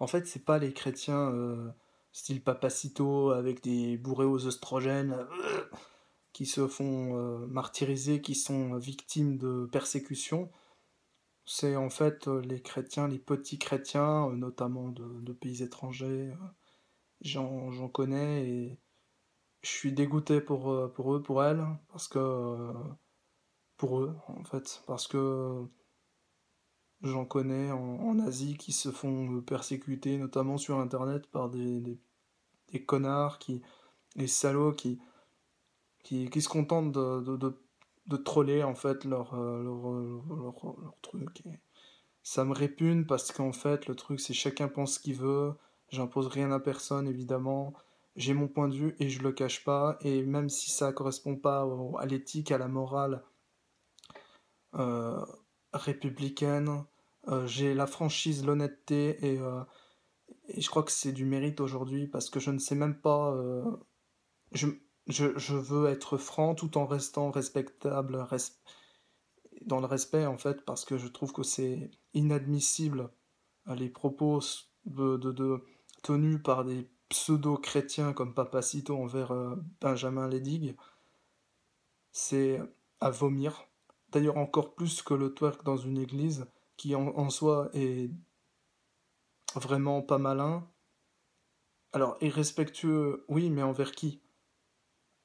En fait, c'est pas les chrétiens style Papacito avec des bourrés aux oestrogènes qui se font martyriser, qui sont victimes de persécutions. C'est en fait les chrétiens, les petits chrétiens, notamment de pays étrangers. J'en connais et je suis dégoûté pour eux, pour elles, parce que pour eux en fait, parce que j'en connais en Asie qui se font persécuter, notamment sur Internet, par des connards, des salauds qui se contentent de troller en fait leur truc. Et ça me répugne parce qu'en fait, le truc, c'est chacun pense ce qu'il veut, j'impose rien à personne évidemment, j'ai mon point de vue et je le cache pas, et même si ça correspond pas à l'éthique, à la morale euh, républicaine, j'ai la franchise, l'honnêteté et je crois que c'est du mérite aujourd'hui parce que je ne sais même pas. Je, je veux être franc tout en restant respectable, dans le respect en fait, parce que je trouve que c'est inadmissible les propos tenus par des pseudo-chrétiens comme Papacito envers Benjamin Ledig. C'est à vomir. D'ailleurs, encore plus que le twerk dans une église, qui en soi est vraiment pas malin. Alors, irrespectueux, oui, mais envers qui?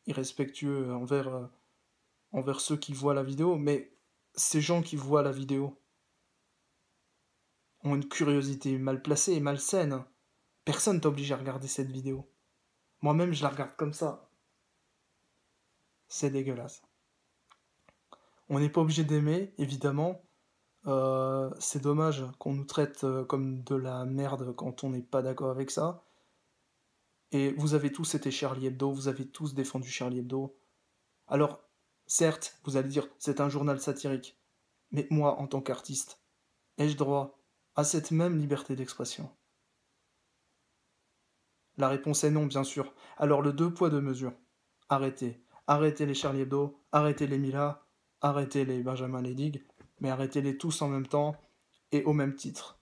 Irrespectueux envers ceux qui voient la vidéo, mais ces gens qui voient la vidéo ont une curiosité mal placée et malsaine. Personne t'oblige à regarder cette vidéo. Moi-même, je la regarde comme ça. C'est dégueulasse. On n'est pas obligé d'aimer, évidemment. C'est dommage qu'on nous traite comme de la merde quand on n'est pas d'accord avec ça. Et vous avez tous été Charlie Hebdo, vous avez tous défendu Charlie Hebdo. Alors, certes, vous allez dire, c'est un journal satirique. Mais moi, en tant qu'artiste, ai-je droit à cette même liberté d'expression? La réponse est non, bien sûr. Alors le deux poids deux mesures. Arrêtez. Arrêtez les Charlie Hebdo, arrêtez les Mila, arrêtez les Benjamin Ledig, mais arrêtez-les tous en même temps et au même titre.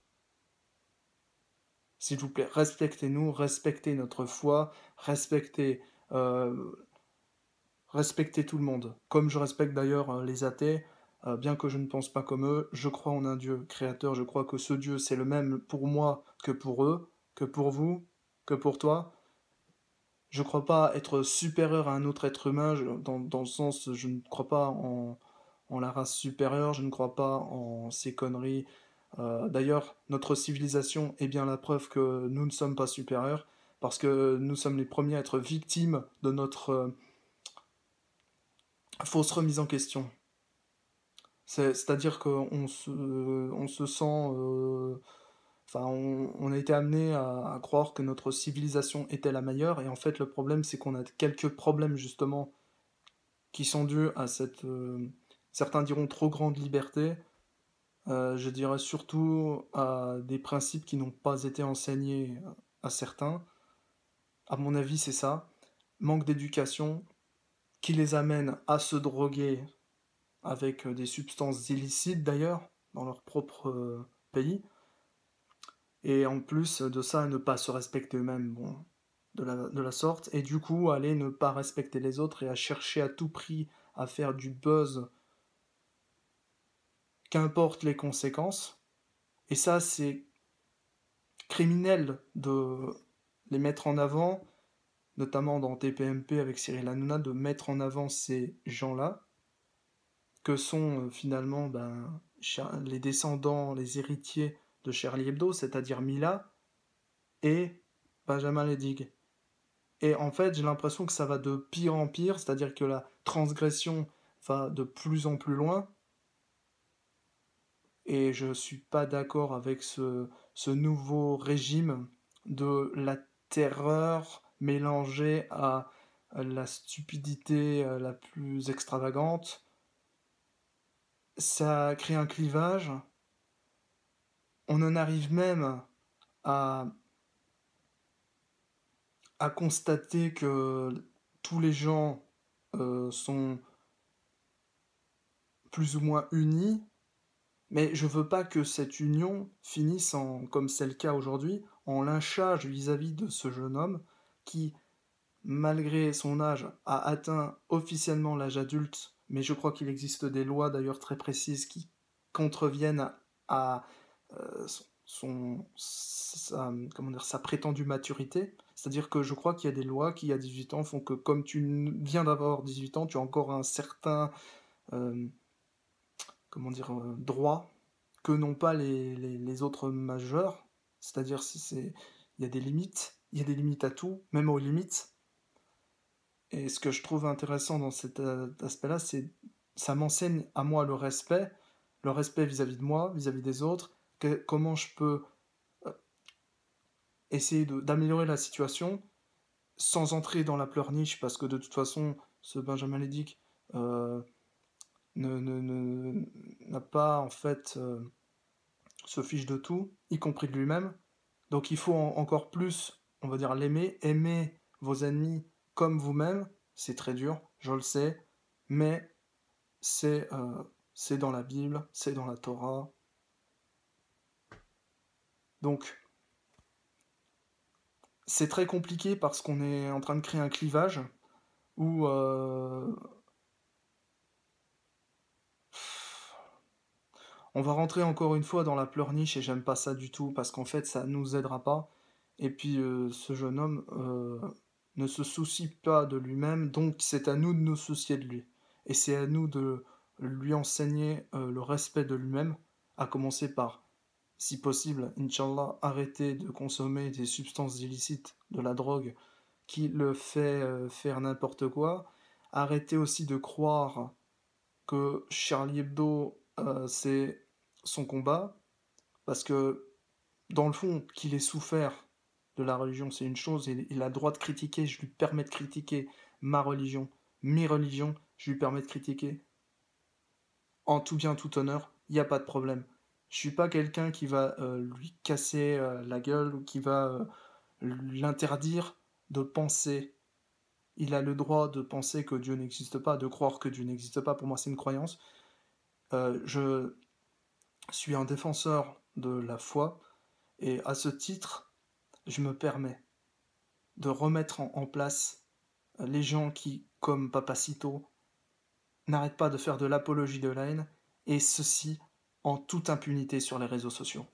S'il vous plaît, respectez-nous, respectez notre foi, euh, respectez tout le monde. Comme je respecte d'ailleurs les athées, bien que je ne pense pas comme eux, je crois en un Dieu créateur, je crois que ce Dieu c'est le même pour moi que pour eux, que pour vous, que pour toi. Je crois pas être supérieur à un autre être humain, dans le sens, je ne crois pas en la race supérieure, je ne crois pas en ces conneries. D'ailleurs, notre civilisation est bien la preuve que nous ne sommes pas supérieurs, parce que nous sommes les premiers à être victimes de notre fausse remise en question. C'est-à-dire on se sent enfin, on a été amené à croire que notre civilisation était la meilleure, et en fait, le problème, c'est qu'on a quelques problèmes, justement, qui sont dus à cette, certains diront, trop grande liberté. Je dirais surtout à des principes qui n'ont pas été enseignés à certains. À mon avis, c'est ça. Manque d'éducation, qui les amène à se droguer avec des substances illicites, d'ailleurs, dans leur propre pays. Et en plus de ça, ne pas se respecter eux-mêmes, bon, de la sorte, et du coup aller ne pas respecter les autres et à chercher à tout prix à faire du buzz, qu'importe les conséquences. Et ça, c'est criminel de les mettre en avant, notamment dans TPMP avec Cyril Hanouna, de mettre en avant ces gens-là, que sont finalement les descendants, les héritiers de Charlie Hebdo, c'est-à-dire Mila et Benjamin Ledig. Et en fait, j'ai l'impression que ça va de pire en pire, c'est-à-dire que la transgression va de plus en plus loin. Et je suis pas d'accord avec ce nouveau régime de la terreur mélangée à la stupidité la plus extravagante. Ça crée un clivage. On en arrive même à, à constater que tous les gens sont plus ou moins unis, Mais je veux pas que cette union finisse en, comme c'est le cas aujourd'hui, en lynchage vis-à-vis de ce jeune homme qui, malgré son âge, a atteint officiellement l'âge adulte, mais je crois qu'il existe des lois d'ailleurs très précises qui contreviennent à, comment dire, sa prétendue maturité. C'est-à-dire que je crois qu'il y a des lois qui, à 18 ans, font que comme tu viens d'avoir 18 ans, tu as encore un certain euh, comment dire, droit que n'ont pas les autres majeurs. C'est-à-dire, il y a des limites, il y a des limites à tout, même aux limites. Et ce que je trouve intéressant dans cet aspect-là, c'est ça m'enseigne à moi le respect vis-à-vis de moi, vis-à-vis des autres, comment je peux euh, essayer d'améliorer la situation sans entrer dans la pleurniche, parce que de toute façon, ce Benjamin Lédic euh, n'a pas en fait se fiche de tout, y compris de lui-même. Donc il faut encore plus, on va dire, l'aimer, aimer vos ennemis comme vous-même. C'est très dur, je le sais, mais c'est c'est dans la Bible, c'est dans la Torah. Donc c'est très compliqué parce qu'on est en train de créer un clivage où on va rentrer encore une fois dans la pleurniche et j'aime pas ça du tout parce qu'en fait ça nous aidera pas. Et puis ce jeune homme ne se soucie pas de lui-même, donc c'est à nous de nous soucier de lui. Et c'est à nous de lui enseigner le respect de lui-même, à commencer par, si possible, Inch'Allah, arrêter de consommer des substances illicites, de la drogue, qui le fait faire n'importe quoi. Arrêter aussi de croire que Charlie Hebdo, c'est son combat, parce que dans le fond, qu'il ait souffert de la religion, c'est une chose, et il a le droit de critiquer, je lui permets de critiquer ma religion, mes religions, je lui permets de critiquer en tout bien, tout honneur, il n'y a pas de problème. Je suis pas quelqu'un qui va lui casser la gueule ou qui va l'interdire de penser. Il a le droit de penser que Dieu n'existe pas, de croire que Dieu n'existe pas. Pour moi, c'est une croyance. Je suis un défenseur de la foi et à ce titre, je me permets de remettre en place les gens qui, comme Papacito, n'arrêtent pas de faire de l'apologie de la haine, et ceci en toute impunité sur les réseaux sociaux.